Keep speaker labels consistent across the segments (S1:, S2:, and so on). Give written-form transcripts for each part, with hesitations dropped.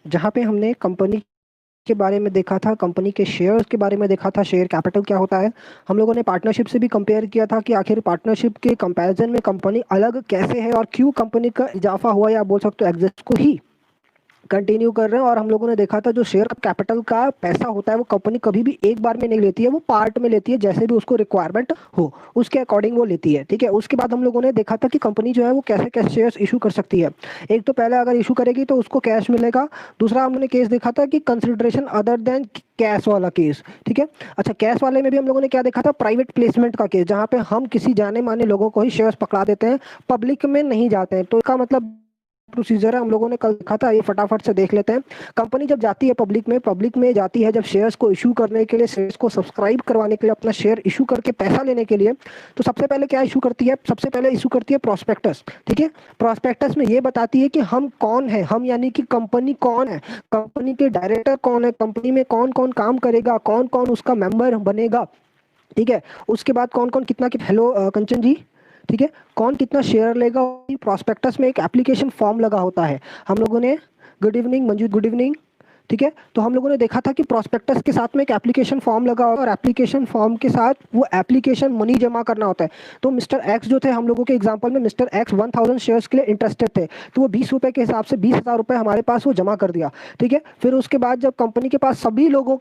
S1: जहाँ पे हमने कंपनी के बारे में देखा था, कंपनी के शेयर्स के बारे में देखा था, शेयर कैपिटल क्या होता है। हम लोगों ने पार्टनरशिप से भी कंपेयर किया था कि आखिर पार्टनरशिप के कंपैरिजन में कंपनी अलग कैसे है और क्यों कंपनी का इजाफा हुआ, या बोल सकते हो एग्जिस्ट को ही कंटिन्यू कर रहे हैं। और हम लोगों ने देखा था जो शेयर कैपिटल का पैसा होता है वो कंपनी कभी भी एक बार में नहीं लेती है, वो पार्ट में लेती है, जैसे भी उसको रिक्वायरमेंट हो उसके अकॉर्डिंग वो लेती है। ठीक है, उसके बाद हम लोगों ने देखा था कि कंपनी जो है वो कैसे कैसे शेयर्स इशू कर सकती है। एक तो पहले अगर इशू करेगी तो उसको कैश मिलेगा। दूसरा हमने केस देखा था कि कंसिडरेशन अदर देन कैश वाला केस। ठीक है, अच्छा कैश वाले में भी हम लोगों ने क्या देखा था, प्राइवेट प्लेसमेंट का केस, जहाँ पे हम किसी जाने माने लोगों को ही शेयर्स पकड़ा देते हैं, पब्लिक में नहीं जाते हैं। तो इसका मतलब प्रोसीजर है, हम लोगों ने कल देखा था, ये फटाफट से देख लेते हैं। कंपनी जब जाती है पब्लिक में जाती है, जब शेयर्स को इशू करने के लिए, शेयर्स को सब्सक्राइब करवाने के लिए, अपना शेयर इशू करके पैसा लेने के लिए, तो सबसे पहले क्या इशू करती है, सबसे पहले इशू करती है प्रोस्पेक्टस। ठीक है, प्रोस्पेक्टस में ये बताती है कि हम कौन है, हम यानी कि कंपनी कौन है, कंपनी के डायरेक्टर कौन है, कंपनी में कौन कौन काम करेगा, कौन कौन उसका मेंबर बनेगा। ठीक है, उसके बाद कौन कौन कितना, हेलो कंचन जी, ठीक है, कौन कितना शेयर लेगा। प्रोस्पेक्टस में एक एप्लीकेशन फॉर्म लगा होता है। हम लोगों ने, good evening Manju, good evening. ठीक है, तो हम लोगों ने देखा था कि प्रोस्पेक्टस के साथ में एक एप्लीकेशन फॉर्म लगा होगा और एप्लीकेशन फॉर्म के साथ वो एप्लीकेशन मनी जमा करना होता है। तो मिस्टर एक्स जो थे, हम लोगों के एग्जांपल में मिस्टर एक्स 1000 शेयर्स के लिए इंटरेस्टेड थे, तो वो 20 रुपए के हिसाब से 20,000 रुपए हमारे पास वो जमा कर दिया। ठीक है, फिर उसके बाद जब कंपनी के पास सभी लोगों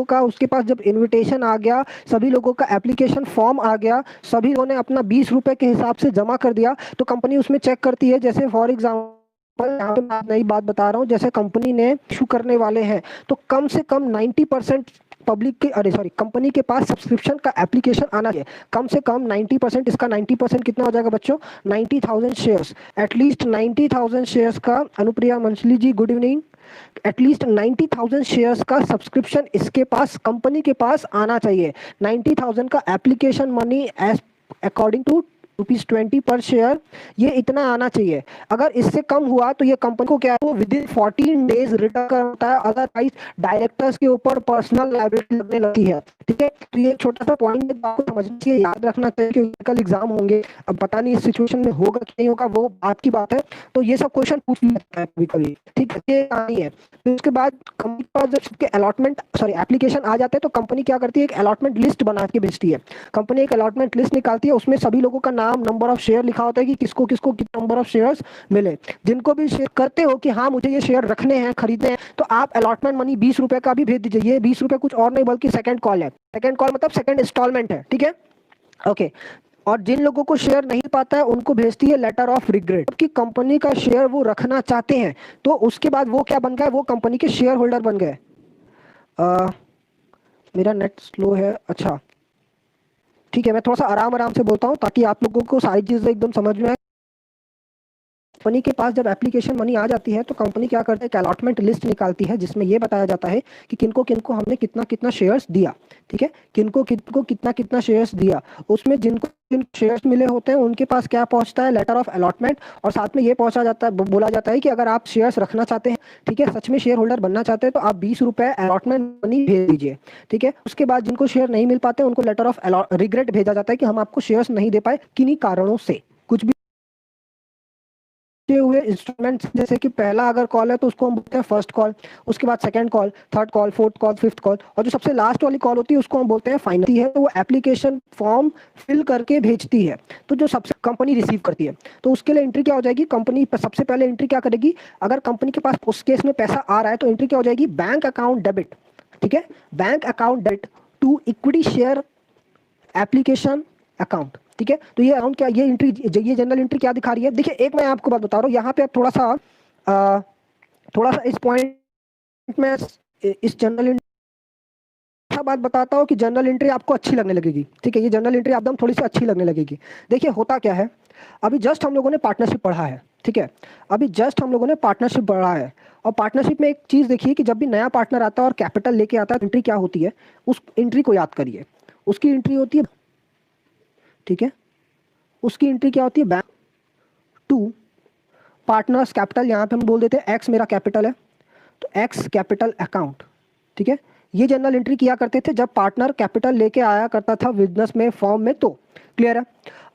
S1: का उसके पास जब इन्विटेशन आ गया, सभी लोगों का एप्लीकेशन फॉर्म आ गया, सभी लोगों ने अपना 20 रुपए के हिसाब से जमा कर दिया, तो कंपनी उसमें चेक करती है, जैसे फॉर एग्जाम्पल यहाँ पे मैं नई बात बता रहा हूँ, जैसे कंपनी ने इशू करने वाले हैं तो कम से कम 90% पब्लिक के, अरे सॉरी, कंपनी के पास सब्सक्रिप्शन का एप्लीकेशन आना चाहिए, कम से कम 90%। इसका 90% कितना हो जाएगा बच्चों, 90,000 शेयर्स, एटलीस्ट 90,000 शेयर्स का। Anupriya Mansali ji, good evening. At least 90,000 shares का सब्सक्रिप्शन इसके पास, कंपनी के पास आना चाहिए। 90,000 का application money as according to ₹20 per share, ये इतना आना चाहिए। अगर इससे कम हुआ तो ये कंपनी को क्या है, वो विद इन 14 डेज रिटर्न करता है, अदरवाइज डायरेक्टर्स के ऊपर पर्सनल लायबिलिटी लगने लगती है। ठीक है, तो ये छोटा सा पॉइंट है, आपको समझना चाहिए, याद रखना चाहिए, क्योंकि कल एग्जाम होंगे। अब पता नहीं इस सिचुएशन में होगा कि नहीं होगा, वो आपकी बात है, तो ये सब क्वेश्चन पूछ लेता है कभी कभी। ठीक है, ये कहानी है। फिर उसके बाद कंपनी के पास जब सबके अलॉटमेंट, सॉरी, एप्लीकेशन आ जाते हैं, तो कंपनी क्या करती है, एक अलॉटमेंट लिस्ट बना के भेजती है। कंपनी एक अलॉटमेंट लिस्ट निकालती है, उसमें सभी लोगों का नाम, नंबर ऑफ शेयर लिखा होता है कि किसको किसको कितना नंबर ऑफ शेयर्स मिले। जिनको भी शेयर करते हो कि हाँ मुझे ये शेयर रखने हैं, खरीदने हैं, तो आप अलॉटमेंट मनी 20 रुपए का भी भेज दीजिए। ये 20 रुपए कुछ और नहीं बल्कि सेकंड कॉल है, सेकंड कॉल मतलब सेकंड इंस्टॉलमेंट है। ठीक है, ओके। और जिन लोगों को शेयर नहीं पाता है उनको भेजती है लेटर ऑफ रिग्रेट, कि कंपनी का शेयर वो रखना चाहते हैं, तो उसके बाद वो क्या बन गए, वो कंपनी के शेयर होल्डर बन गए। मेरा नेट स्लो है, अच्छा ठीक है, मैं थोड़ा सा आराम आराम से बोलता हूँ ताकि आप लोगों को सारी चीजें एकदम समझ में आए। कंपनी के पास जब एप्लीकेशन मनी आ जाती है तो कंपनी क्या करती है, एक अलॉटमेंट लिस्ट निकालती है, जिसमें ये बताया जाता है कि किनको किनको हमने कितना कितना शेयर्स दिया। ठीक है, किनको किनको कितना कितना शेयर्स दिया, उसमें जिनको जिन शेयर्स मिले होते हैं उनके पास क्या पहुंचता है, लेटर ऑफ अलॉटमेंट। और साथ में ये पहुंचा जाता है, बोला जाता है कि अगर आप शेयर्स रखना चाहते हैं, ठीक है, सच में शेयर होल्डर बनना चाहते हैं, तो आप 20 रुपए अलॉटमेंट मनी भेज दीजिए। ठीक है, उसके बाद जिनको शेयर नहीं मिल पाते उनको लेटर ऑफ रिग्रेट भेजा जाता है कि हम आपको शेयर्स नहीं दे पाए किन्हीं कारणों से। कुछ भी हुए इंस्ट्रूमेंट्स, जैसे कि पहला अगर कॉल है तो उसको हम बोलते हैं फर्स्ट कॉल, उसके बाद second call, third call, fourth call, fifth call, और जो सबसे लास्ट वाली कॉल होती है उसको हम बोलते हैं फाइनल है। तो वो एप्लीकेशन फॉर्म फिल करके भेजती है, तो जो सबसे कंपनी रिसीव करती है, तो उसके लिए एंट्री क्या हो जाएगी, कंपनी सबसे पहले एंट्री क्या करेगी, अगर कंपनी के पास उस केस में पैसा आ रहा है तो एंट्री क्या हो जाएगी, बैंक अकाउंट डेबिट। ठीक है, bank account debit to equity share application account. ठीक है, तो ये अकाउंट क्या, ये एंट्री, ये जनरल एंट्री क्या दिखा रही है, देखिए एक मैं आपको बात बता रहा हूँ, यहाँ पे आप थोड़ा सा इस पॉइंट में, इस जनरल एंट्री बात बताता हूँ कि जनरल एंट्री आपको अच्छी लगने लगेगी। ठीक है, ये जनरल एंट्री एकदम थोड़ी सी अच्छी लगने लगेगी। देखिए होता क्या है, अभी जस्ट हम लोगों ने पार्टनरशिप पढ़ा है। ठीक है, अभी जस्ट हम लोगों ने पार्टनरशिप पढ़ा है, और पार्टनरशिप में एक चीज़ देखिए कि जब भी नया पार्टनर आता है और कैपिटल लेके आता है, एंट्री क्या होती है, उस एंट्री को याद करिए। उसकी एंट्री होती है, ठीक है, उसकी एंट्री क्या होती है, बैंक टू पार्टनर्स कैपिटल, यहाँ पे हम बोल देते हैं एक्स मेरा कैपिटल है, तो एक्स कैपिटल अकाउंट। ठीक है, ये जर्नल एंट्री किया करते थे जब पार्टनर कैपिटल लेके आया करता था बिजनेस में, फॉर्म में, तो क्लियर है।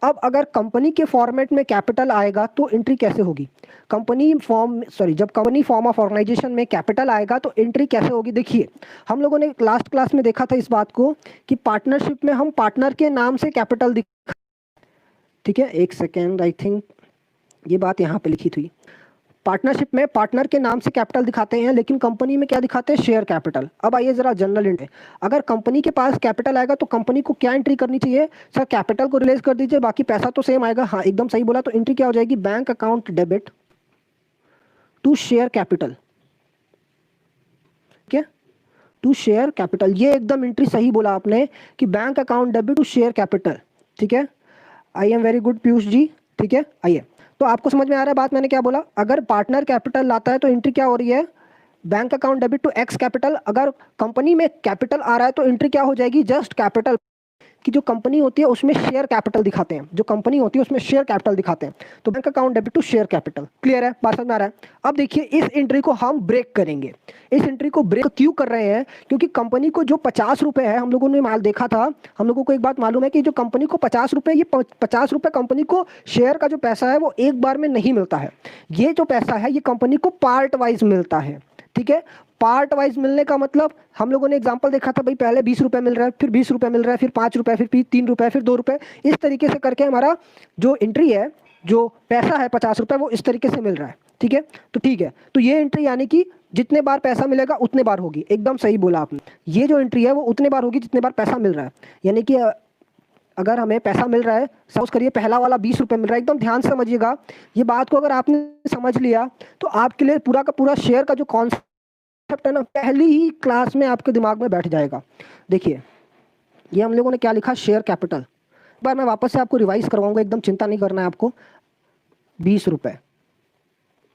S1: अब अगर कंपनी के फॉर्मेट में कैपिटल आएगा तो एंट्री कैसे होगी? जब कंपनी फॉर्म ऑफ ऑर्गेनाइजेशन में कैपिटल आएगा तो एंट्री कैसे होगी? देखिए, हम लोगों ने लास्ट क्लास में देखा था इस बात को कि पार्टनरशिप में हम पार्टनर के नाम से कैपिटल दिखा, ठीक है, एक सेकेंड, आई थिंक ये बात यहाँ पे लिखी थी। पार्टनरशिप में पार्टनर के नाम से कैपिटल दिखाते हैं, लेकिन कंपनी में क्या दिखाते हैं? Share capital. अब आइए जरा जनरल एंट्री, अगर कंपनी के पास कैपिटल आएगा तो कंपनी को क्या एंट्री करनी चाहिए? सर कैपिटल को रिलीज कर दीजिए, बाकी पैसा तो सेम आएगा। हाँ एकदम सही बोला। तो एंट्री क्या हो जाएगी? Bank account debit to share capital, क्या? To share capital. ये एकदम एंट्री सही बोला आपने कि bank account debit to share capital, ठीक है। I am very good Piyush ji, ठीक है। आइए, तो आपको समझ में आ रहा है बात मैंने क्या बोला? अगर पार्टनर कैपिटल लाता है तो एंट्री क्या हो रही है? Bank account debit to X capital. अगर कंपनी में कैपिटल आ रहा है तो एंट्री क्या हो जाएगी? जस्ट कैपिटल की जो कंपनी होती है उसमें शेयर कैपिटल दिखाते हैं, जो कंपनी होती है उसमें शेयर कैपिटल दिखाते हैं, तो bank account debit to share capital. Clear है? बात समझ में आ रहा है? अब देखिए इस एंट्री को हम ब्रेक करेंगे। इस एंट्री को ब्रेक क्यों कर रहे हैं? क्योंकि कंपनी को जो 50 रुपए है, हम लोगों ने माल देखा था, हम लोगों को एक बात मालूम है कि जो कंपनी को 50 रुपए, ये 50 रुपए कंपनी को शेयर का जो पैसा है वो एक बार में नहीं मिलता है। ये जो पैसा है ये कंपनी को पार्ट वाइज मिलता है, ठीक है। पार्ट वाइज मिलने का मतलब हम लोगों ने एग्जांपल देखा था भाई, पहले 20 रुपए मिल रहा है, फिर 20 रुपए मिल रहा है, फिर 5 रुपए, फिर 3 रुपए, फिर 2 रुपए, इस तरीके से करके हमारा जो एंट्री है, जो पैसा है 50 रुपए, वो इस तरीके से मिल रहा है, ठीक है। तो ठीक है, तो ये एंट्री यानी कि जितने बार पैसा मिलेगा उतने बार होगी। एकदम सही बोला आपने, ये जो एंट्री है वो उतने बार होगी जितने बार पैसा मिल रहा है। यानी कि अगर हमें पैसा मिल रहा है, सपोज करिए पहला वाला 20 रुपए मिल रहा है, एकदम ध्यान से समझिएगा ये बात को, अगर आपने समझ लिया तो आपके लिए पूरा का पूरा शेयर का जो कॉन्सेप्ट है ना, पहली ही क्लास में आपके दिमाग में बैठ जाएगा। देखिए ये हम लोगों ने क्या लिखा? Share capital. एक बार मैं वापस से आपको रिवाइज करवाऊंगा, एकदम चिंता नहीं करना है आपको। 20 रुपए,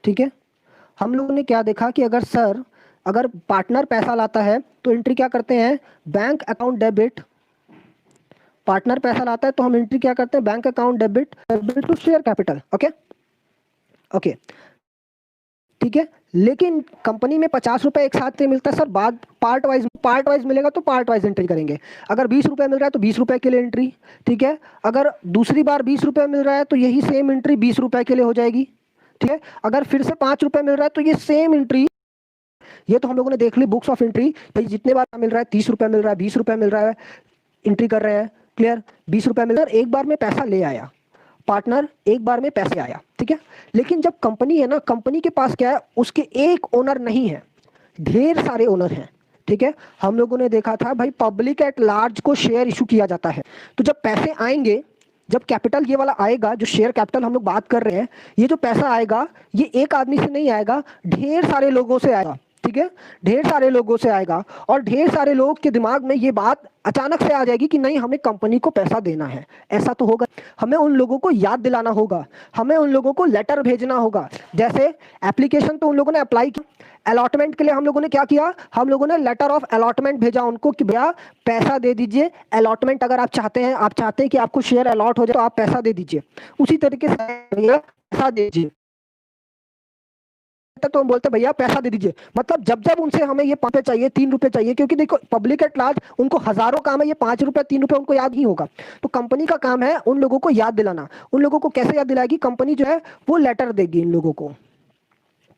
S1: ठीक है। हम लोगों ने क्या देखा कि अगर पार्टनर पैसा लाता है तो एंट्री क्या करते हैं? Bank account debit. पार्टनर पैसा लाता है तो हम एंट्री क्या करते हैं? Bank account debit to share capital. Okay okay, ठीक है। लेकिन कंपनी में 50 रुपए एक साथ से मिलता है सर, बाद पार्ट वाइज मिलेगा तो पार्ट वाइज एंट्री करेंगे। अगर 20 रुपए मिल रहा है तो 20 रुपए के लिए एंट्री, ठीक है। अगर दूसरी बार 20 रुपए मिल रहा है तो यही सेम एंट्री 20 रुपए के लिए हो जाएगी, ठीक है। अगर फिर से 5 रुपए मिल रहा है तो ये सेम एंट्री, ये तो हम लोगों ने देख ली बुक्स ऑफ एंट्री, भाई जितने बार मिल रहा है, 30 रुपए मिल रहा है, 20 रुपए मिल रहा है, एंट्री कर रहे हैं। क्लियर? 20 रुपए मिल रहा है, एक बार में पैसा ले आया पार्टनर, एक बार में पैसे आया, ठीक है। लेकिन जब कंपनी है ना, कंपनी के पास क्या है? उसके एक ओनर नहीं है, ढेर सारे ओनर हैं, ठीक है। हम लोगों ने देखा था भाई पब्लिक एट लार्ज को शेयर इशू किया जाता है। तो जब पैसे आएंगे, जब कैपिटल ये वाला आएगा, जो शेयर कैपिटल हम लोग बात कर रहे हैं, ये जो पैसा आएगा ये एक आदमी से नहीं आएगा, ढेर सारे लोगों से आएगा, ठीक है। ढेर सारे लोगों से आएगा और ढेर सारे लोगों के दिमाग में ये बात अचानक से आ जाएगी कि नहीं, हमें कंपनी को पैसा देना है। ऐसा तो होगा, हमें उन लोगों को याद दिलाना होगा, हमें उन लोगों को लेटर भेजना होगा। जैसे एप्लीकेशन तो उन लोगों ने अप्लाई किया, अलॉटमेंट के लिए हम लोगों ने क्या किया? हम लोगों ने लेटर ऑफ अलॉटमेंट भेजा उनको कि भैया पैसा दे दीजिए, अलॉटमेंट अगर आप चाहते हैं कि आपको शेयर अलॉट हो जाए तो आप पैसा दे दीजिए। उसी तरीके से भैया पैसा दे दीजिए, तो हम बोलते भैया पैसा दे दीजिए। मतलब जब जब उनसे हमें ये 5 रुपए चाहिए, 3 रुपए चाहिए, क्योंकि देखो पब्लिक एट लार्ज उनको हजारों काम है, ये 5 रुपए 3 रुपए उनको याद नहीं होगा। तो कंपनी का काम है उन लोगों को याद दिलाना। उन लोगों को कैसे याद दिलाएगी? कंपनी जो है वो लेटर देगी इन लोगों को,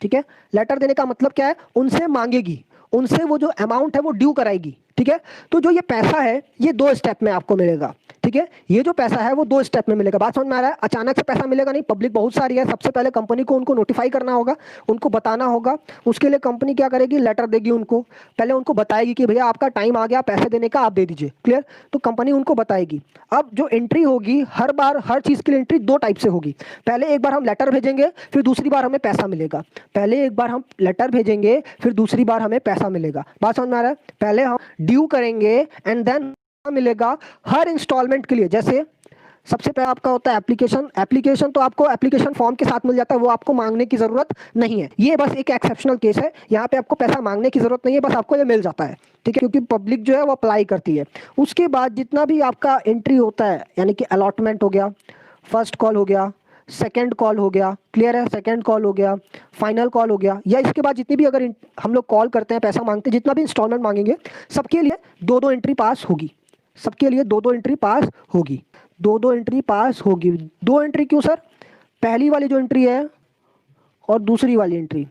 S1: ठीक है। लेटर देने का मतलब क्या है? उनसे मांगेगी, उनसे वो जो अमाउंट है वो ड्यू कराएगी, ठीक है। तो जो ये पैसा है ये 2 स्टेप में आपको मिलेगा, ठीक है। ये जो पैसा है वो 2 स्टेप में मिलेगा। बात समझ में आ रहा है? अचानक से पैसा मिलेगा नहीं, पब्लिक बहुत सारी है, सबसे पहले कंपनी को उनको नोटिफाई करना होगा, उनको बताना होगा। उसके लिए कंपनी क्या करेगी? लेटर देगी उनको, पहले उनको बताएगी कि भैया आपका टाइम आ गया पैसे देने का, आप दे दीजिए। क्लियर? तो कंपनी उनको बताएगी। अब जो एंट्री होगी, हर बार हर चीज के लिए एंट्री 2 टाइप से होगी। पहले एक बार हम लेटर भेजेंगे, फिर दूसरी बार हमें पैसा मिलेगा। पहले एक बार हम लेटर भेजेंगे, फिर दूसरी बार हमें पैसा मिलेगा। बात समझ में आ रहा है? पहले हम ड्यू करेंगे एंड देन मिलेगा हर इंस्टॉलमेंट के लिए। जैसे सबसे पहले आपका होता है एप्लीकेशन तो आपको एप्लीकेशन फॉर्म के साथ मिल जाता है, वो आपको मांगने की जरूरत नहीं है। ये बस एक एक्सेप्शनल केस है, यहाँ पे आपको पैसा मांगने की जरूरत नहीं है, बस आपको ये मिल जाता है, ठीक है, क्योंकि पब्लिक जो है वो अप्लाई करती है। उसके बाद जितना भी आपका एंट्री होता है, यानी कि अलॉटमेंट हो गया, फर्स्ट कॉल हो गया, सेकंड कॉल हो गया, क्लियर है, सेकंड कॉल हो गया, फाइनल कॉल हो गया, या इसके बाद जितनी भी अगर हम लोग कॉल करते हैं, पैसा मांगते हैं, जितना भी इंस्टॉलमेंट मांगेंगे, सबके लिए दो दो एंट्री पास होगी, सबके लिए दो दो एंट्री पास होगी, दो दो एंट्री पास होगी। दो एंट्री क्यों सर? पहली वाली जो एंट्री है और दूसरी वाली एंट्री,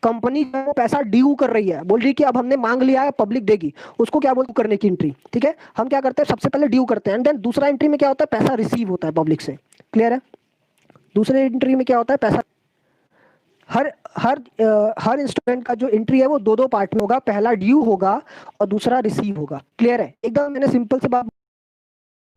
S1: कंपनी जो वो पैसा ड्यू कर रही है, बोल रही है कि अब हमने मांग लिया है, पब्लिक देगी, उसको क्या बोलते हैं, करने की एंट्री, ठीक है। हम क्या करते हैं, सबसे पहले ड्यू करते हैं, एंड देन दूसरा एंट्री में क्या होता है, पैसा रिसीव होता है पब्लिक से, क्लियर है। दूसरे एंट्री में क्या होता है, पैसा हर हर हर इंस्टॉलमेंट का जो एंट्री है वो दो दो पार्ट में होगा, पहला ड्यू होगा और दूसरा रिसीव होगा, क्लियर है। एकदम मैंने सिंपल से बात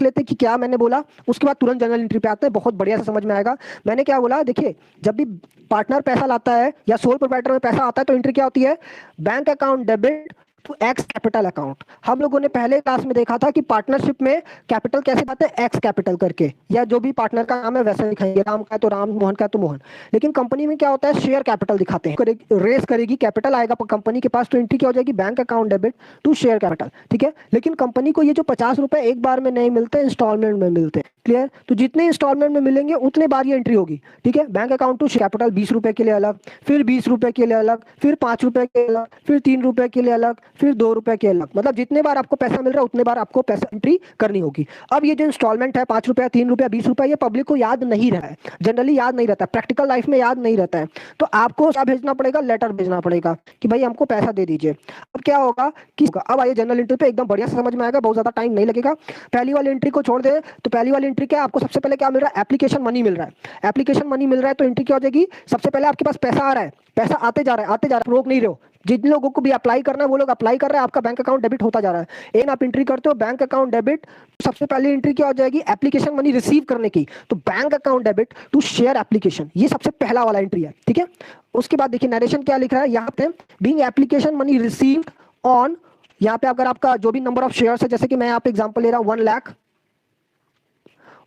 S1: लेते कि क्या मैंने बोला, उसके बाद तुरंत जनरल एंट्री पे आते हैं, बहुत बढ़िया से समझ में आएगा। मैंने क्या बोला, देखिए जब भी पार्टनर पैसा लाता है या सोल प्रोप्राइटर में पैसा आता है तो एंट्री क्या होती है, bank account debit to X capital account. हम लोगों ने पहले क्लास में देखा था कि पार्टनरशिप में कैपिटल कैसे आते हैं, एक्स कैपिटल करके, या जो भी पार्टनर का नाम है वैसे दिखाएंगे, राम का है तो राम, मोहन का है तो मोहन। लेकिन कंपनी में क्या होता है, शेयर कैपिटल दिखाते हैं, रेस करेगी, कैपिटल आएगा कंपनी के पास, तो एंट्री क्या हो जाएगी, bank account debit to share capital, ठीक है। लेकिन कंपनी को ये जो 50 रुपए एक बार में नहीं मिलते, इंस्टॉलमेंट में मिलते हैं, क्लियर। तो जितने इंस्टॉलमेंट में मिलेंगे उतने बार ये एंट्री होगी, ठीक है। बैंक अकाउंट टू कैपिटल 20 रुपए के लिए अलग, फिर 20 रुपए के लिए अलग, फिर 5 रुपए के लिए अलग, फिर 3 रुपए के लिए अलग, फिर 2 रुपए के अलग, मतलब जितने बार आपको पैसा मिल रहा है उतने बार आपको पैसा एंट्री करनी होगी। अब ये जो इंस्टॉलमेंट है 5 रुपया, 3 रुपया, 20 रुपया, ये पब्लिक को याद नहीं रहा है, जनरली याद नहीं रहता, प्रैक्टिकल लाइफ में याद नहीं रहता है, तो आपको क्या भेजना पड़ेगा, लेटर भेजना पड़ेगा कि भाई हमको पैसा दे दीजिए। अब क्या होगा कि अब आइए जनरल एंट्री पे, एकदम बढ़िया से समझ में आएगा, बहुत ज्यादा टाइम नहीं लगेगा। पहली वाली एंट्री को छोड़ दे तो पहली वाली एंट्री क्या, आपको सबसे पहले क्या मिल रहा है, एप्लीकेशन मनी मिल रहा है। एप्लीकेशन मनी मिल रहा है तो एंट्री क्या हो जाएगी, सबसे पहले आपके पास पैसा आ रहा है, पैसा आते जा रहा है, आते जा रहा है, रोक नहीं रहे हो। जिन लोगों को भी अप्लाई करना है वो लोग अप्लाई कर रहे हैं, आपका बैंक अकाउंट डेबिट होता जा रहा है। एन आप एंट्री करते हो बैंक अकाउंट डेबिट, सबसे पहली एंट्री क्या हो जाएगी, एप्लीकेशन मनी रिसीव करने की, तो bank account debit to share application, ये सबसे पहला वाला एंट्री है, ठीक है। उसके बाद देखिए नरेशन क्या लिख रहा है यहाँ पे, being application money received on, यहाँ पे अगर आपका जो भी नंबर ऑफ शेयर्स है, जैसे कि मैं यहाँ पे एग्जांपल ले रहा हूँ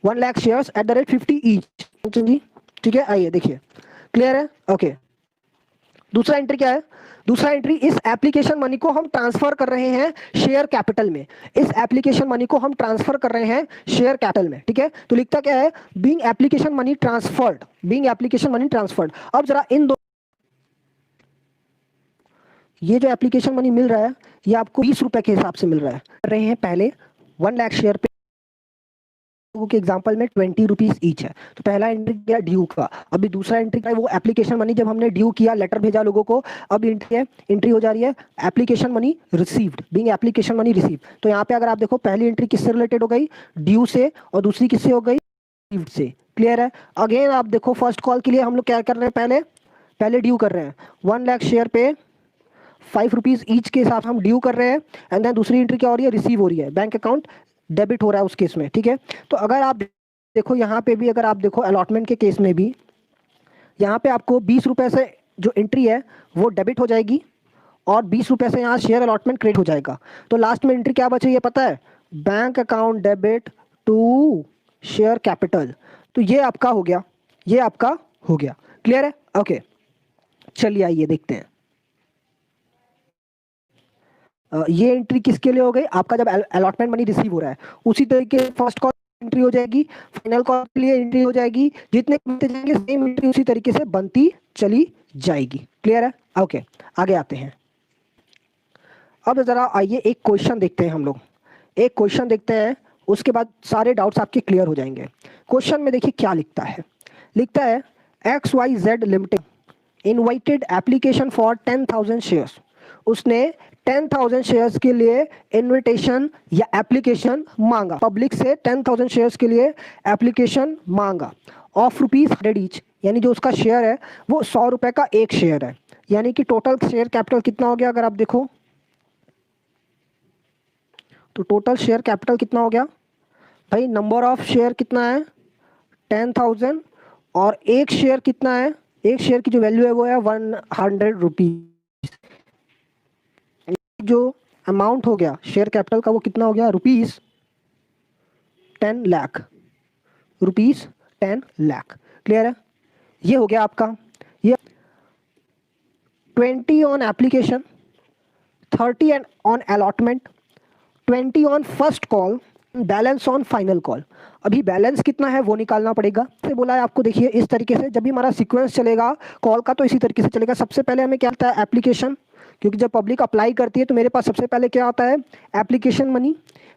S1: 1 lakh shares at the rate 50 each जी, ठीक है। आइए देखिए, क्लियर है, ओके। दूसरा एंट्री क्या है, दूसरा एंट्री, इस एप्लीकेशन मनी को हम ट्रांसफर कर रहे हैं शेयर कैपिटल में, इस एप्लीकेशन मनी को हम ट्रांसफर कर रहे हैं शेयर कैपिटल में, ठीक है। तो लिखता क्या है, being application money transferred, being application money transferred. अब जरा इन दो, ये जो एप्लीकेशन मनी मिल रहा है ये आपको 20 रुपए के हिसाब से मिल रहा है, कर रहे हैं पहले 1 लाख शेयर पे के एग्जांपल में 20 रुपीज ईच है, तो पहला एंट्री किया ड्यू का। अभी दूसरा एंट्री का वो एप्लीकेशन मनी, जब हमने ड्यू किया, लेटर भेजा लोगों को, अब एंट्री है, एंट्री हो जा रही है application money received, being application money receive. तो यहाँ पे अगर आप देखो पहली एंट्री किससे रिलेटेड हो गई, ड्यू से, और दूसरी किससे हो गई, रिसीव्ड से, क्लियर है। अगेन आप देखो फर्स्ट कॉल के लिए हम लोग क्या कर रहे हैं, पहले ड्यू कर रहे हैं 1 लाख शेयर पे 5 रुपीज ईच के हिसाब से हम ड्यू कर रहे हैं, एंड देन दूसरी एंट्री क्या हो रही है, रिसीव हो रही है, बैंक अकाउंट डेबिट हो रहा है उस केस में, ठीक है। तो अगर आप देखो यहाँ पे भी, अगर आप देखो अलॉटमेंट के केस में भी, यहाँ पे आपको 20 रुपए से जो एंट्री है वो डेबिट हो जाएगी, और 20 रुपए से यहाँ शेयर अलॉटमेंट क्रेडिट हो जाएगा। तो लास्ट में एंट्री क्या बची है पता है, bank account debit to share capital. तो ये आपका हो गया, ये आपका हो गया, क्लियर है, ओके। चलिए आइए देखते हैं, ये एंट्री किसके लिए हो गई, आपका जब अलॉटमेंट मनी रिसीव हो रहा है, उसी तरीके फर्स्ट कॉल एंट्री हो जाएगी, फाइनल कॉल के लिए एंट्री हो जाएगी, जितने बनते जाएंगे सेम एंट्री उसी तरीके से बनती चली जाएगी, क्लियर है, ओके। आगे आते हैं, अब जरा आइए एक क्वेश्चन देखते हैं, हम लोग एक क्वेश्चन देखते हैं, उसके बाद सारे डाउट्स आपके क्लियर हो जाएंगे। क्वेश्चन में देखिए क्या लिखता है, लिखता है XYZ limited invited application for 10,000 shares, उसने 10,000 शेयर्स के लिए इनविटेशन या एप्लीकेशन मांगा, पब्लिक से 10,000 शेयर्स के लिए एप्लीकेशन मांगा, ऑफ ₹100 ईच, यानी जो उसका शेयर है वो 100 रुपए का एक शेयर है, यानी कि टोटल शेयर कैपिटल कितना हो गया, अगर आप देखो तो टोटल शेयर कैपिटल कितना हो गया भाई, नंबर ऑफ शेयर कितना है 10,000, और एक शेयर कितना है, एक शेयर की जो वैल्यू है वो है 100 रुपीज, जो अमाउंट हो गया शेयर कैपिटल का वो कितना हो गया, ₹10 लाख, ₹10 लाख, क्लियर है। ये हो गया आपका, ये 20 on application, 30 on allotment, 20 on first call, balance on final call. अभी बैलेंस कितना है वो निकालना पड़ेगा। से बोला है आपको, देखिए इस तरीके से जब भी हमारा सीक्वेंस चलेगा कॉल का तो इसी तरीके से चलेगा। सबसे पहले हमें क्या आता है, एप्लीकेशन, क्योंकि जब पब्लिक अप्लाई करती है तो मेरे पास सबसे पहले क्या आता है, एप्लीकेशन मनी।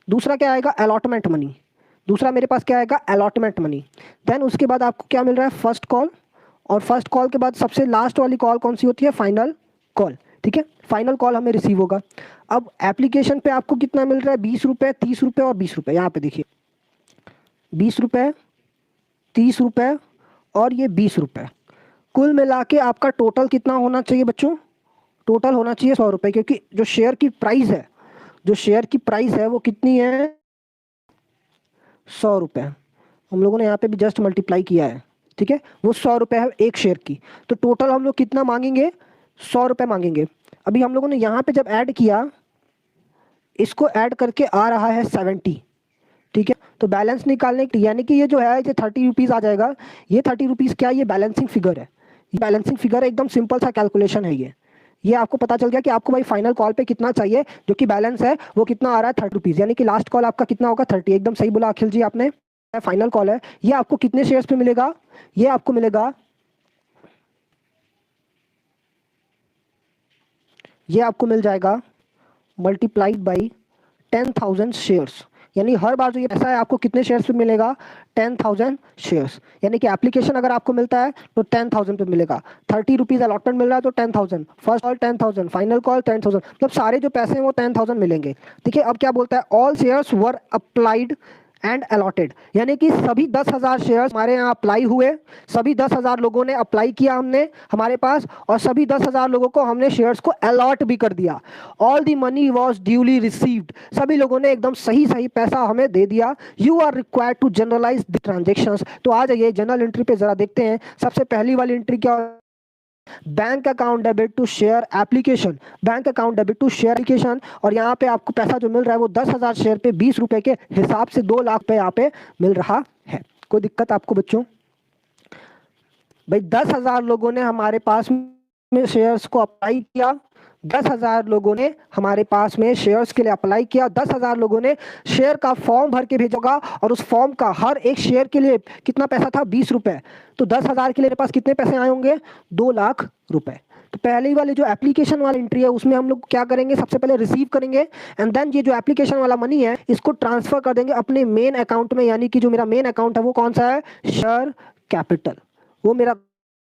S1: दूसरा क्या आएगा, अलॉटमेंट मनी। दूसरा मेरे पास क्या आएगा, अलॉटमेंट मनी। देन उसके बाद आपको क्या मिल रहा है, फर्स्ट कॉल। और फर्स्ट कॉल के बाद सबसे लास्ट वाली कॉल कौन सी होती है, फाइनल कॉल। ठीक है, फाइनल कॉल हमें रिसीव होगा। अब एप्लीकेशन पे आपको कितना मिल रहा है, 20 रुपये, 30 रुपये और 20 रुपये। यहाँ पे देखिए 20 रुपये, 30 रुपये और ये 20 रुपये, कुल मिला के आपका टोटल कितना होना चाहिए बच्चों, टोटल होना चाहिए 100 रुपये। क्योंकि जो शेयर की प्राइस है, जो शेयर की प्राइस है वो कितनी है, 100 रुपये। हम लोगों ने यहाँ पे भी जस्ट मल्टीप्लाई किया है। ठीक है, वो 100 रुपये है एक शेयर की। तो टोटल हम लोग कितना मांगेंगे, 100 रुपये मांगेंगे। अभी हम लोगों ने यहाँ पे जब ऐड किया, इसको ऐड करके आ रहा है 70। ठीक है, तो बैलेंस निकालने के, यानी कि ये जो है ये 30 रुपीज़ आ जाएगा। ये 30 रुपीज़ क्या, ये बैलेंसिंग फिगर है। ये बैलेंसिंग फिगर है, एकदम सिंपल सा कैलकुलेशन है ये आपको पता चल गया कि आपको भाई फाइनल कॉल पे कितना चाहिए, जो कि बैलेंस है वो कितना आ रहा है, 30 रुपीज़। यानी कि लास्ट कॉल आपका कितना होगा, 30। एकदम सही बोला अखिल जी आपने। फाइनल कॉल है, ये आपको कितने शेयर्स पे मिलेगा, ये आपको मिलेगा, ये आपको मिल जाएगा मल्टीप्लाइड बाई 10,000 शेयर्स। यानी हर बार जो ये पैसा है आपको कितने शेयर्स पे मिलेगा, 10,000 शेयर्स। यानी कि एप्लीकेशन अगर आपको मिलता है तो 10,000 पे मिलेगा। 30 रुपीज़ अलॉटमेंट मिल रहा है तो 10,000, फर्स्ट कॉल 10,000, फाइनल कॉल 10,000, मतलब सारे जो पैसे हैं वो 10,000 मिलेंगे। देखिए अब क्या बोलता है, all shares were applied and allotted. यानी कि सभी 10,000 शेयर्स हमारे यहाँ अप्लाई हुए, सभी 10,000 लोगों ने अप्लाई किया हमने हमारे पास, और सभी 10,000 लोगों को हमने शेयर्स को अलॉट भी कर दिया। All the money was duly received, सभी लोगों ने एकदम सही सही पैसा हमें दे दिया। You are required to generalise the transactions. तो आ जाइए जनरल एंट्री पे जरा देखते हैं। सबसे पहली वाली एंट्री क्या, bank account debit to share application, bank account debit to share application. और यहाँ पे आपको पैसा जो मिल रहा है वो 10,000 शेयर पे 20 रुपए के हिसाब से 2 लाख पे यहाँ पे मिल रहा है। कोई दिक्कत आपको बच्चों, भाई 10,000 लोगों ने हमारे पास में शेयर्स को अप्लाई किया, 10,000 लोगों ने हमारे पास में शेयर्स के लिए अप्लाई किया, 10,000 लोगों ने शेयर का फॉर्म भर के भेजोगा, और उस फॉर्म का हर एक शेयर के लिए कितना पैसा था, 20 रुपए। तो 10,000 के लिए मेरे पास कितने पैसे आए होंगे, 2 लाख रुपए। तो पहले वाली जो एप्लीकेशन वाली एंट्री है उसमें हम लोग क्या करेंगे, सबसे पहले रिसीव करेंगे, एंड देन ये जो एप्लीकेशन वाला मनी है इसको ट्रांसफर कर देंगे अपने मेन अकाउंट में। यानी कि जो मेरा मेन अकाउंट है वो कौन सा है, शेयर कैपिटल। वो मेरा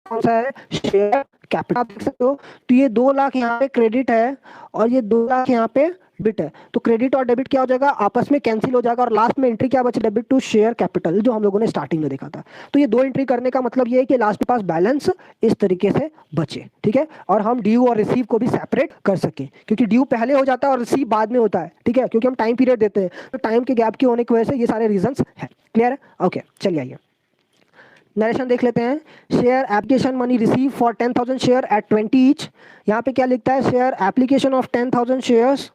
S1: कौन सा है, शेयर कैपिटल। आप देख सकते हो, तो ये 2 लाख यहाँ पे क्रेडिट है और ये 2 लाख यहाँ पे डेबिट है। तो क्रेडिट और डेबिट क्या हो जाएगा, आपस में कैंसिल हो जाएगा, और लास्ट में एंट्री क्या बचे, डेबिट टू शेयर कैपिटल, जो हम लोगों ने स्टार्टिंग में देखा था। तो ये 2 एंट्री करने का मतलब ये है कि लास्ट के पास बैलेंस इस तरीके से बचे। ठीक है, और हम ड्यू और रिसीव को भी सेपरेट कर सके, क्योंकि ड्यू पहले हो जाता है और रिसीव बाद में होता है। ठीक है, क्योंकि हम टाइम पीरियड देते हैं, तो टाइम के गैप के होने की वजह से ये सारे रीजन है। क्लियर है, ओके चलिए आइए नरेशन देख लेते हैं। Share application money receive for 10,000 share at 20 each. यहाँ पे क्या लिखता है, share application of 10,000 shares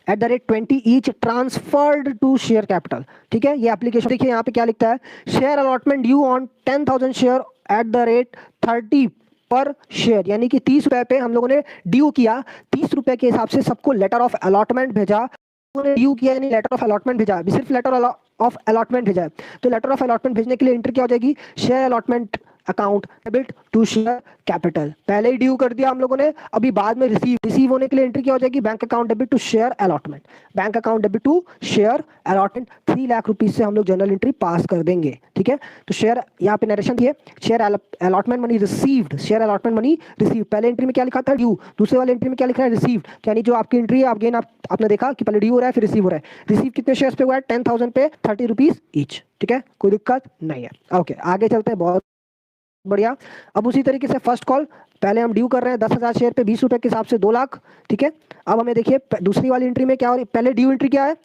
S1: at the rate 20 each transferred to share capital. ठीक है, ये एप्लीकेशन देखिए यहाँ पे क्या लिखता है, share allotment due on 10,000 share at the rate 30 पर शेयर। यानी कि 30 रुपए पे हम लोगों ने ड्यू किया, 30 रुपए के हिसाब से सबको लेटर ऑफ अलॉटमेंट भेजा। ड्यू किया यानी लेटर ऑफ अलॉटमेंट भेजा, सिर्फ लेटर ऑफ अलॉटमेंट भेजा है। तो लेटर ऑफ अलॉटमेंट भेजने के लिए एंट्री क्या हो जाएगी, share allotment account debit to share capital. पहले ही ड्यू कर दिया हम लोगों ने, अभी बाद में रिसीव होने के लिए एंट्री क्या हो जाएगी, bank account debit to share allotment, bank account debit to share allotment. 3 lakh rupees से हम लोग जनरल एंट्री पास कर देंगे। ठीक है, तो शेयर यहाँ पे नरेशन दिए, share allotment money received, share allotment money receive. पहले एंट्री में क्या लिखा था, ड्यू, दूसरे वाले एंट्री में क्या लिखा है, रिसीव्ड। यानी जो आपकी एंट्री है आपने देखा कि पहले ड्यू हो रहा है फिर रिसीव हो रहा है। रिसीव कितने शेयर्स पे हुआ है, 10,000 पे 30 रुपीज ईच। ठीक है, कोई दिक्कत नहीं है। ओके आगे चलते हैं, बहुत बढ़िया। अब उसी तरीके से फर्स्ट कॉल, पहले हम ड्यू कर रहे हैं 10,000 शेयर पे 20 रुपए के हिसाब से 2 लाख। ठीक है, अब हमें देखिए दूसरी वाली एंट्री में क्या हो रही है, पहले ड्यू एंट्री क्या है,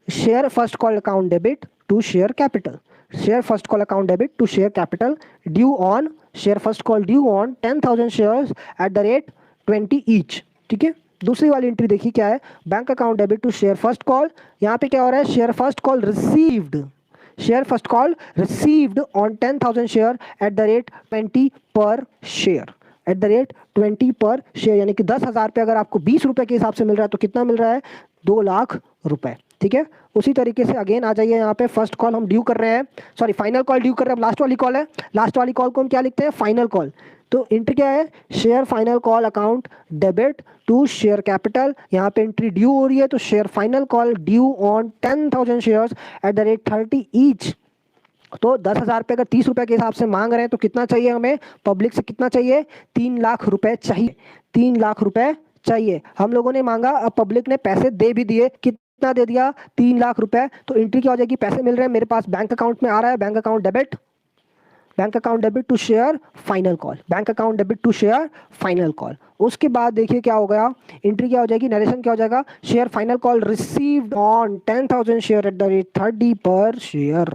S1: share first call account debit to share capital, share first call account debit to share capital due on, share first call due on 10,000 shares at the rate 20 each. ठीक है, दूसरी वाली एंट्री देखिए क्या है, bank account debit to share first call. यहाँ पे क्या हो रहा है, share first call received, share first call received on 10,000 share at the rate 20 per share, at the rate 20 per share. यानी कि 10,000 पे अगर आपको 20 रुपए के हिसाब से मिल रहा है तो कितना मिल रहा है, 2,00,000 रुपए। ठीक है, उसी तरीके से अगेन आ जाइए यहाँ पे, फर्स्ट कॉल हम ड्यू कर रहे हैं, सॉरी फाइनल कॉल ड्यू कर रहे हैं, लास्ट वाली कॉल है, लास्ट वाली कॉल को हम क्या लिखते हैं, फाइनल कॉल। तो एंट्री क्या है, share final call account debit to share capital, यहाँ पे एंट्री ड्यू हो रही है, तो share final call due on 10,000 shares at the rate 30 each. तो 10,000 रुपये, अगर 30 रुपये के हिसाब से मांग रहे हैं तो कितना चाहिए हमें, पब्लिक से कितना चाहिए, 3,00,000 रुपए चाहिए, 3,00,000 रुपए चाहिए हम लोगों ने मांगा। अब पब्लिक ने पैसे दे भी दिए, कितना दे दिया, 3,00,000 रुपए। तो एंट्री क्या हो जाएगी, पैसे मिल रहे हैं मेरे पास, बैंक अकाउंट में आ रहा है, bank account debit, bank account debit to share final call, bank account debit to share final call. उसके बाद देखिए क्या हो गया, एंट्री क्या हो जाएगी, नरेशन क्या हो जाएगा, share final call received on 10,000 share at the rate 30 पर शेयर।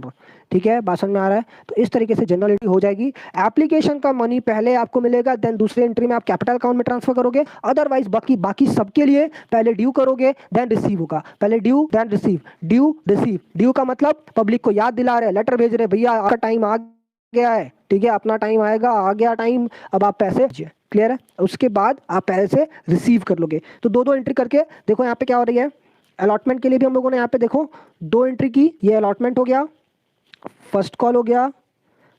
S1: ठीक है, बात समझ में आ रहा है। तो इस तरीके से जनरल एंट्री हो जाएगी। एप्लीकेशन का मनी पहले आपको मिलेगा, देन दूसरे एंट्री में आप कैपिटल अकाउंट में ट्रांसफर करोगे। अदरवाइज बाकी सबके लिए पहले ड्यू करोगे, देन रिसीव होगा, पहले due then receive, due receive. Due का मतलब पब्लिक को याद दिला रहे, लेटर भेज रहे, भैया आपका टाइम आ गया है, ठीक है, अपना टाइम आएगा, आ गया टाइम, अब आप पैसे, क्लियर है। उसके बाद आप पैसे रिसीव कर लोगे। तो दो एंट्री करके देखो यहाँ पे क्या हो रही है, अलॉटमेंट के लिए भी हम लोगों ने यहाँ पे देखो 2 एंट्री की, ये अलॉटमेंट हो गया, फर्स्ट कॉल हो गया,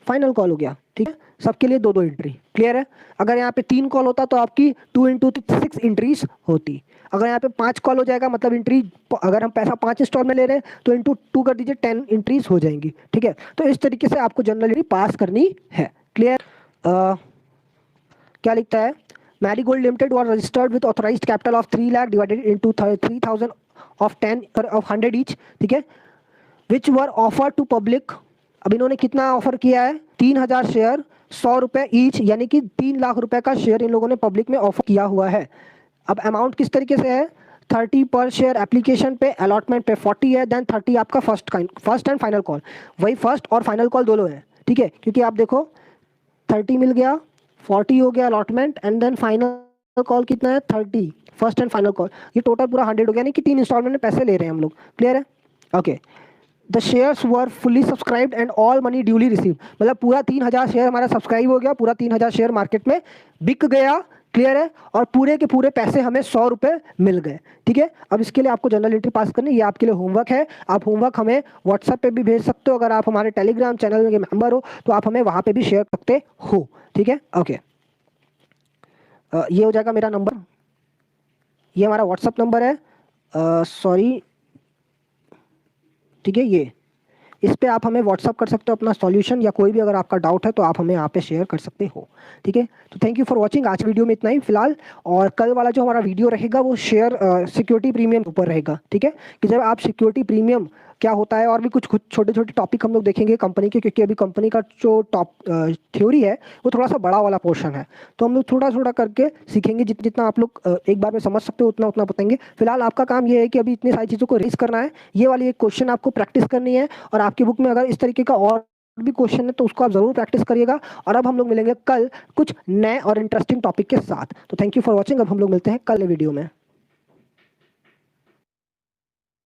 S1: फाइनल कॉल हो गया। ठीक है, सबके लिए 2 एंट्री, क्लियर है। अगर यहाँ पे 3 कॉल होता तो आपकी 2 × 6 एंट्रीज होती। अगर यहाँ पे 5 कॉल हो जाएगा, मतलब एंट्री, अगर हम पैसा 5 इंस्टॉल में ले रहे हैं तो इंटू 2 कर दीजिए, 10 एंट्रीज हो जाएंगी। ठीक है, तो इस तरीके से आपको जनरल एंट्री पास करनी है, क्लियर। क्या लिखता है, marigold limited was registered with authorised capital of 3 lakh divided into 3,000 of 10 of 100 each. ठीक है, विच वर ऑफर टू पब्लिक। अब इन्होंने कितना ऑफर किया है, 3,000 शेयर, 100 रुपए ईच, यानी कि 3,00,000 रुपए का शेयर इन लोगों ने पब्लिक में ऑफर किया हुआ है। अब अमाउंट किस तरीके से है, 30 पर शेयर एप्लीकेशन पे, अलॉटमेंट पे 40 है, देन 30 आपका फर्स्ट एंड फाइनल कॉल। वही फर्स्ट और फाइनल कॉल दोनों है। ठीक है, क्योंकि आप देखो 30 मिल गया, 40 हो गया allotment, and then final call कितना है, 30, फर्स्ट एंड फाइनल कॉल, ये टोटल पूरा 100 हो गया, यानी कि 3 इंस्टॉलमेंट में पैसे ले रहे हैं हम लोग, क्लियर है। Okay, the shares were fully subscribed and all money duly receive, मतलब पूरा 3,000 शेयर हमारा सब्सक्राइब हो गया, पूरा 3,000 शेयर मार्केट में बिक गया, क्लियर है, और पूरे के पूरे पैसे हमें 100 रुपए मिल गए। ठीक है, अब इसके लिए आपको जनरल एंट्री पास करनी, ये आपके लिए होमवर्क है। आप होमवर्क हमें व्हाट्सएप पे भी भेज सकते हो, अगर आप हमारे टेलीग्राम चैनल के मेंबर हो तो आप हमें वहाँ पे भी शेयर करते हो। ठीक है, ओके, ये हो जाएगा मेरा नंबर, ये हमारा व्हाट्सएप नंबर है, सॉरी, ठीक है, ये इस पे आप हमें व्हाट्सअप कर सकते हो अपना सॉल्यूशन, या कोई भी अगर आपका डाउट है तो आप हमें यहाँ पे शेयर कर सकते हो। ठीक है, तो थैंक यू फॉर वाचिंग, आज वीडियो में इतना ही फिलहाल। और कल वाला जो हमारा वीडियो रहेगा वो शेयर सिक्योरिटी प्रीमियम ऊपर रहेगा। ठीक है, कि जब आप सिक्योरिटी प्रीमियम क्या होता है, और भी कुछ छोटे छोटे टॉपिक हम लोग देखेंगे कंपनी के, क्योंकि अभी कंपनी का जो थ्योरी है वो थोड़ा सा बड़ा वाला पोर्शन है, तो हम लोग थोड़ा थोड़ा करके सीखेंगे, जितना आप लोग एक बार में समझ सकते हो उतना उतना बताएंगे। फिलहाल आपका काम ये है कि अभी इतनी सारी चीज़ों को रेस करना है, ये वाली एक क्वेश्चन आपको प्रैक्टिस करनी है, और आपकी बुक में अगर इस तरीके का और भी क्वेश्चन है तो उसको आप जरूर प्रैक्टिस करिएगा। और अब हम लोग मिलेंगे कल कुछ नए और इंटरेस्टिंग टॉपिक के साथ। तो थैंक यू फॉर वॉचिंग, अब हम लोग मिलते हैं कल वीडियो में।